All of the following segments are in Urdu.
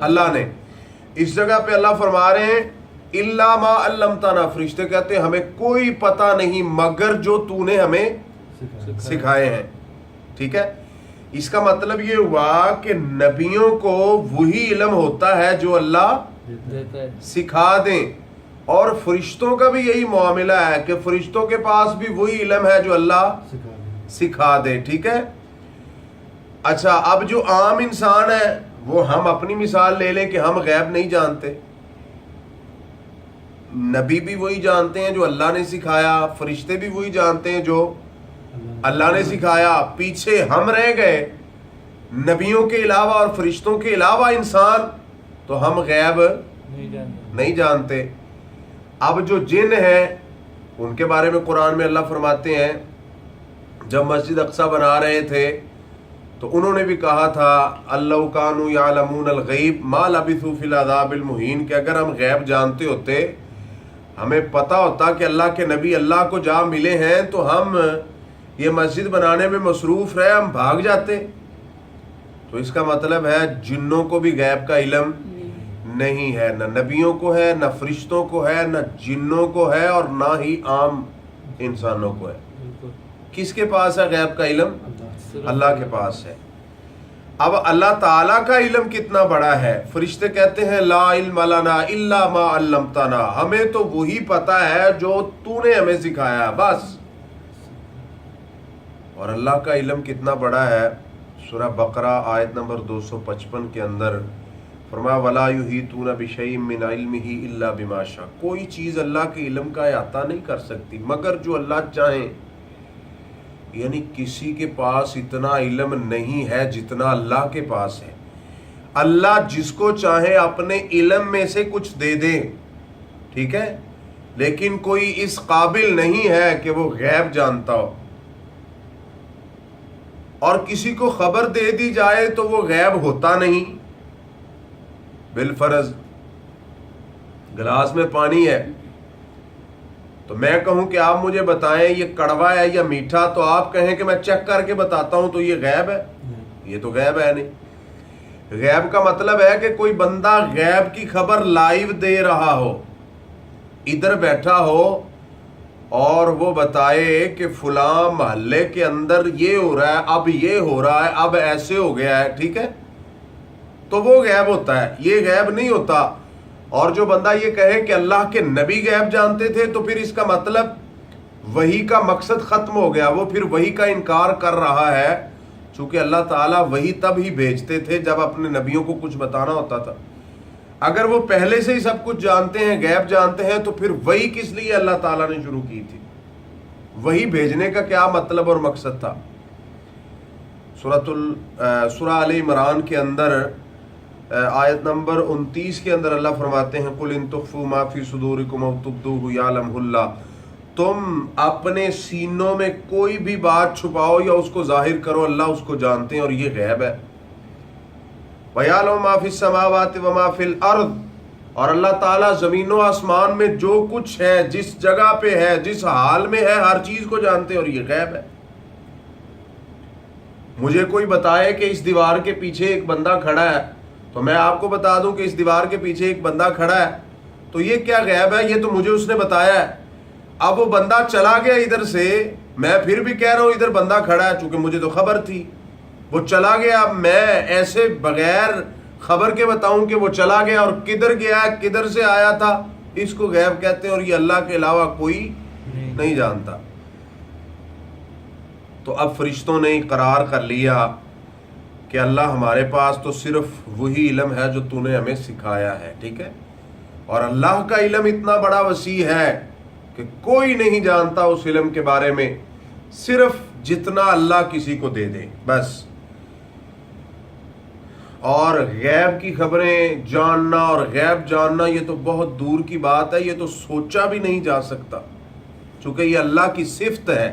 اللہ نے. اس جگہ پہ اللہ فرما رہے ہیں الا ما علمتنا, فرشتے کہتے ہیں ہمیں کوئی پتہ نہیں مگر جو تو نے ہمیں سکھائے ہیں. ٹھیک ہے, اس کا مطلب یہ ہوا کہ نبیوں کو وہی علم ہوتا ہے جو اللہ سکھا دیں, اور فرشتوں کا بھی یہی معاملہ ہے کہ فرشتوں کے پاس بھی وہی علم ہے جو اللہ سکھا دے. ٹھیک ہے. اچھا, اب جو عام انسان ہے وہ ہم اپنی مثال لے لیں کہ ہم غیب نہیں جانتے. نبی بھی وہی جانتے ہیں جو اللہ نے سکھایا, فرشتے بھی وہی جانتے ہیں جو اللہ نے سکھایا. پیچھے ہم رہ گئے نبیوں کے علاوہ اور فرشتوں کے علاوہ انسان, تو ہم غیب نہیں جانتے. اب جو جن ہیں ان کے بارے میں قرآن میں اللہ فرماتے ہیں جب مسجد اقصی بنا رہے تھے تو انہوں نے بھی کہا تھا اللہ کانوا یعلمون الغیب ما لبثوا فی العذاب المہین, کہ اگر ہم غیب جانتے ہوتے, ہمیں پتہ ہوتا کہ اللہ کے نبی اللہ کو جا ملے ہیں, تو ہم یہ مسجد بنانے میں مصروف رہے, ہم بھاگ جاتے. تو اس کا مطلب ہے جنوں کو بھی غیب کا علم نہیں ہے, نہ نبیوں کو ہے, نہ فرشتوں کو ہے, نہ جنوں کو ہے, اور نہ ہی عام انسانوں کو ہے. کس کے پاس ہے غیب کا علم؟ اللہ کے پاس ہے. اب اللہ تعالیٰ کا علم کتنا بڑا ہے. فرشتے کہتے ہیں لا علم لنا الا ما علمتنا, ہمیں تو وہی پتہ ہے جو تو نے ہمیں سکھایا بس. اور اللہ کا علم کتنا بڑا ہے, سورہ بقرہ آیت نمبر 255 کے اندر فرمایا ولا یحیطون بشیء من علمہ الا بما شاء, کوئی چیز اللہ کے علم کا احاطہ نہیں کر سکتی مگر جو اللہ چاہیں. یعنی کسی کے پاس اتنا علم نہیں ہے جتنا اللہ کے پاس ہے. اللہ جس کو چاہے اپنے علم میں سے کچھ دے دے, ٹھیک ہے, لیکن کوئی اس قابل نہیں ہے کہ وہ غیب جانتا ہو. اور کسی کو خبر دے دی جائے تو وہ غیب ہوتا نہیں. بالفرض گلاس میں پانی ہے تو میں کہوں کہ آپ مجھے بتائیں یہ کڑوا ہے یا میٹھا, تو آپ کہیں کہ میں چیک کر کے بتاتا ہوں, تو یہ غیب ہے؟ یہ تو غیب ہے نہیں. غیب کا مطلب ہے کہ کوئی بندہ غیب کی خبر لائیو دے رہا ہو, ادھر بیٹھا ہو اور وہ بتائے کہ فلاں محلے کے اندر یہ ہو رہا ہے, اب یہ ہو رہا ہے, اب ایسے ہو گیا ہے. ٹھیک ہے, تو وہ غیب ہوتا ہے, یہ غیب نہیں ہوتا. اور جو بندہ یہ کہے کہ اللہ کے نبی غیب جانتے تھے, تو پھر اس کا مطلب وحی کا مقصد ختم ہو گیا, وہ پھر وحی کا انکار کر رہا ہے. چونکہ اللہ تعالیٰ وحی تب ہی بھیجتے تھے جب اپنے نبیوں کو کچھ بتانا ہوتا تھا. اگر وہ پہلے سے ہی سب کچھ جانتے ہیں, غیب جانتے ہیں, تو پھر وحی کس لیے اللہ تعالیٰ نے شروع کی تھی؟ وحی بھیجنے کا کیا مطلب اور مقصد تھا؟ سورہ آل عمران کے اندر آیت نمبر 29 کے اندر اللہ فرماتے ہیں قُلْ إِن تُخْفُوا مَا فِي صُدُورِكُمْ أَوْ تُبْدُوهُ يَعْلَمْهُ اللَّهُ, تم اپنے سینوں میں کوئی بھی بات چھپاؤ یا اس کو ظاہر کرو, اللہ اس کو جانتے ہیں, اور یہ غیب ہے. وَيَعْلَمُ مَا فِي السَّمَاوَاتِ وَمَا فِي الْأَرْضِ, اور اللہ تعالیٰ زمین و آسمان میں جو کچھ ہے, جس جگہ پہ ہے, جس حال میں ہے, ہر چیز کو جانتے ہیں, اور یہ غیب ہے. مجھے کوئی بتائے کہ اس دیوار کے پیچھے ایک بندہ کھڑا ہے, تو میں آپ کو بتا دوں کہ اس دیوار کے پیچھے ایک بندہ کھڑا ہے, تو یہ کیا غیب ہے؟ یہ تو مجھے اس نے بتایا ہے. اب وہ بندہ چلا گیا ادھر سے, میں پھر بھی کہہ رہا ہوں ادھر بندہ کھڑا ہے, چونکہ مجھے تو خبر تھی. وہ چلا گیا, اب میں ایسے بغیر خبر کے بتاؤں کہ وہ چلا گیا اور کدھر گیا, کدھر سے آیا تھا, اس کو غیب کہتے ہیں, اور یہ اللہ کے علاوہ کوئی نہیں جانتا. تو اب فرشتوں نے اقرار کر لیا کہ اللہ ہمارے پاس تو صرف وہی علم ہے جو تو نے ہمیں سکھایا ہے. ٹھیک ہے, اور اللہ کا علم اتنا بڑا وسیع ہے کہ کوئی نہیں جانتا اس علم کے بارے میں, صرف جتنا اللہ کسی کو دے دے بس. اور غیب کی خبریں جاننا اور غیب جاننا یہ تو بہت دور کی بات ہے, یہ تو سوچا بھی نہیں جا سکتا, چونکہ یہ اللہ کی صفت ہے.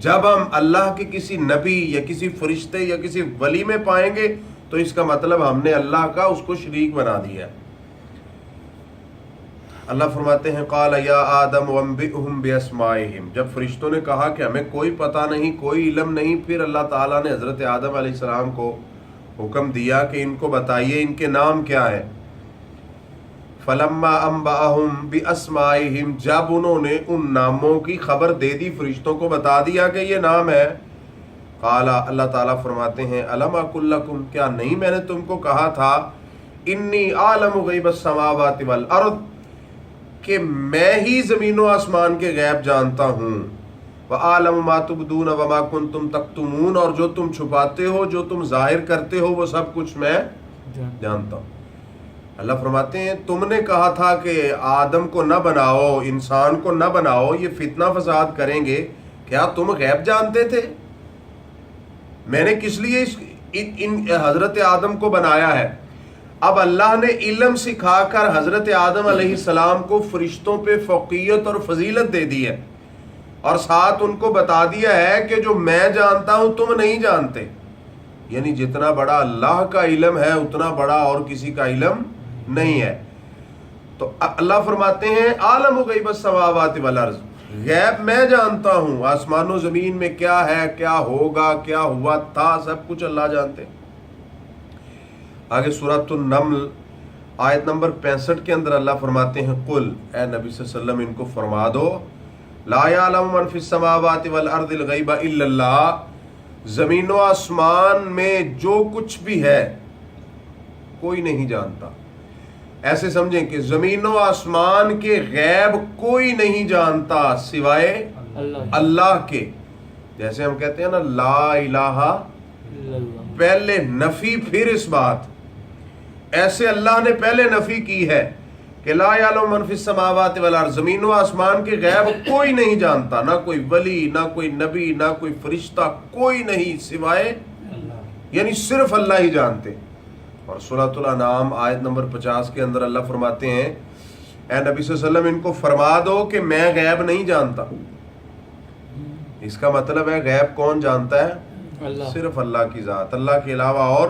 جب ہم اللہ کے کسی نبی یا کسی فرشتے یا کسی ولی میں پائیں گے تو اس کا مطلب ہم نے اللہ کا اس کو شریک بنا دیا. اللہ فرماتے ہیں قال یا آدم وانبئہم باسمائہم, جب فرشتوں نے کہا کہ ہمیں کوئی پتہ نہیں, کوئی علم نہیں, پھر اللہ تعالیٰ نے حضرت آدم علیہ السلام کو حکم دیا کہ ان کو بتائیے ان کے نام کیا ہے. فلما انبأهم باسمائهم، جب انہوں نے ان ناموں کی خبر دے دی، فرشتوں کو بتا دیا کہ یہ نام ہے. قال، اللہ تعالیٰ فرماتے ہیں الم اقل لکم، کیا نہیں میں نے تم کو کہا تھا انی عالم غیب السماوات والارض، کہ میں ہی زمین و آسمان کے غیب جانتا ہوں. وعالم ما تبدون وما کنتم تکتمون، اور جو تم چھپاتے ہو جو تم ظاہر کرتے ہو وہ سب کچھ میں جانتا ہوں. اللہ فرماتے ہیں تم نے کہا تھا کہ آدم کو نہ بناؤ، انسان کو نہ بناؤ، یہ فتنہ فساد کریں گے. کیا تم غیب جانتے تھے؟ میں نے کس لیے ان حضرت آدم کو بنایا ہے. اب اللہ نے علم سکھا کر حضرت آدم علیہ السلام کو فرشتوں پہ فوقیت اور فضیلت دے دی ہے، اور ساتھ ان کو بتا دیا ہے کہ جو میں جانتا ہوں تم نہیں جانتے. یعنی جتنا بڑا اللہ کا علم ہے اتنا بڑا اور کسی کا علم نہیں ہے. تو اللہ فرماتے ہیں عالم غیب السماوات والارض، غیب میں جانتا ہوں، آسمان و زمین میں کیا ہے، کیا ہوگا، کیا ہوا تھا، سب کچھ اللہ جانتے. آگے سورۃ النمل آیت نمبر 65 کے اندر اللہ فرماتے ہیں قل، اے نبی صلی اللہ علیہ وسلم ان کو فرما دو، لا یعلم من فی السماوات والارض الغیب الا اللہ، زمین و آسمان میں جو کچھ بھی ہے کوئی نہیں جانتا. ایسے سمجھیں کہ زمین و آسمان کے غیب کوئی نہیں جانتا سوائے اللہ کے. جیسے ہم کہتے ہیں نا لا الہ، پہلے نفی پھر اس بات، ایسے اللہ نے پہلے نفی کی ہے کہ لا یعلم من فی السماوات والارض، زمین و آسمان کے غیب کوئی نہیں جانتا، نہ کوئی ولی، نہ کوئی نبی، نہ کوئی فرشتہ، کوئی نہیں سوائے یعنی صرف اللہ ہی جانتے. اور سورۃ الانعام آیت نمبر 50 کے اندر اللہ فرماتے ہیں اے نبی صلی اللہ علیہ وسلم ان کو فرما دو کہ میں غیب نہیں جانتا. اس کا مطلب ہے غیب کون جانتا ہے؟ صرف اللہ کی ذات، اللہ کے علاوہ اور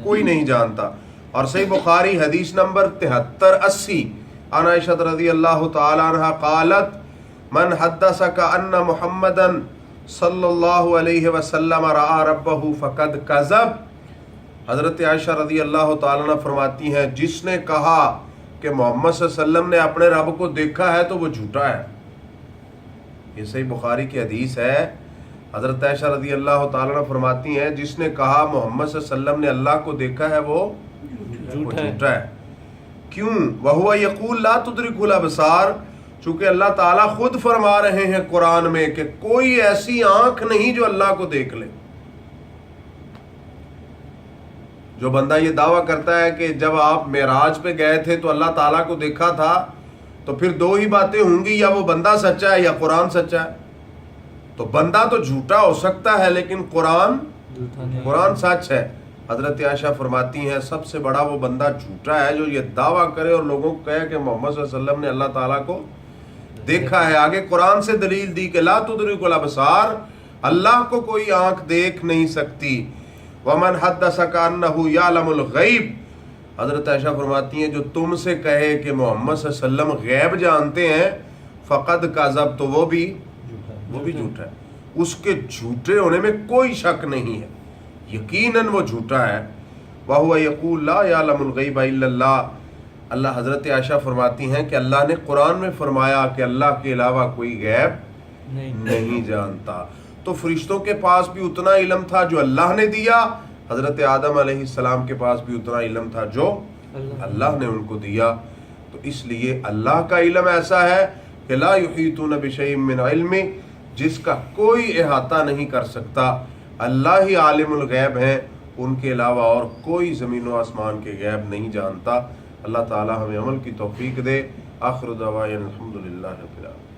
کوئی نہیں جانتا. اور صحیح بخاری حدیث نمبر 7380 عن عائشہ رضی اللہ تعالی عنہ قالت من حدثک ان محمدا صلی اللہ علیہ وسلم رأى ربہ فقد کذب. حضرت عائشہ رضی اللہ تعالی عنہ فرماتی ہیں جس نے کہا کہ محمد صلی اللہ علیہ وسلم نے اپنے رب کو دیکھا ہے تو وہ جھوٹا ہے. یہ صحیح بخاری کی حدیث ہے. حضرت عائشہ رضی اللہ تعالی عنہ فرماتی ہیں جس نے کہا محمد صلی اللہ علیہ وسلم نے اللہ کو دیکھا ہے وہ جھوٹا ہے. کیوں؟ وَهُوَ يَقُولُ لَا تُدْرِكُهُ الْأَبْصَارُ، چونکہ اللہ تعالیٰ خود فرما رہے ہیں قرآن میں کہ کوئی ایسی آنکھ نہیں جو اللہ کو دیکھ لے. جو بندہ یہ دعویٰ کرتا ہے کہ جب آپ معراج پہ گئے تھے تو اللہ تعالیٰ کو دیکھا تھا، تو پھر دو ہی باتیں ہوں گی، یا وہ بندہ سچا ہے یا قرآن سچا ہے. تو بندہ تو جھوٹا ہو سکتا ہے لیکن قرآن سچ ہے. حضرت عائشہ فرماتی ہیں سب سے بڑا وہ بندہ جھوٹا ہے جو یہ دعویٰ کرے اور لوگوں کو کہے کہ محمد صلی اللہ علیہ وسلم نے اللہ تعالیٰ کو دیکھا ہے. آگے قرآن سے دلیل دی کہ لا تدرک الابصار، اللہ کو کوئی آنکھ دیکھ نہیں سکتی. ومن حدثک انہ یعلم الغیب، حضرت عائشہ فرماتی ہیں جو تم سے کہے کہ محمد صلی اللہ علیہ وسلم غیب جانتے ہیں فقد کذب، تو وہ بھی جھوٹا ہے. اس کے جھوٹے ہونے میں کوئی شک نہیں ہے، یقیناً وہ جھوٹا ہے. وَهُوَ يَقُولُ لَا يَعْلَمُ الْغَيْبَ إِلَّا اللَّهُ، اللہ حضرت عائشہ فرماتی ہیں کہ اللہ نے قرآن میں فرمایا کہ اللہ کے علاوہ کوئی غیب نہیں جانتا. تو فرشتوں کے پاس بھی اتنا علم تھا جو اللہ نے دیا، حضرت آدم علیہ السلام کے پاس بھی اتنا علم تھا جو اللہ نے ان کو دیا. تو اس لیے اللہ کا علم ایسا ہے کہ لا یحیطون بشیء من علم، جس کا کوئی احاطہ نہیں کر سکتا. اللہ ہی عالم الغیب ہیں، ان کے علاوہ اور کوئی زمین و آسمان کے غیب نہیں جانتا. اللہ تعالی ہمیں عمل کی توفیق دے. آخر دعوانا الحمدللہ رب العالمین.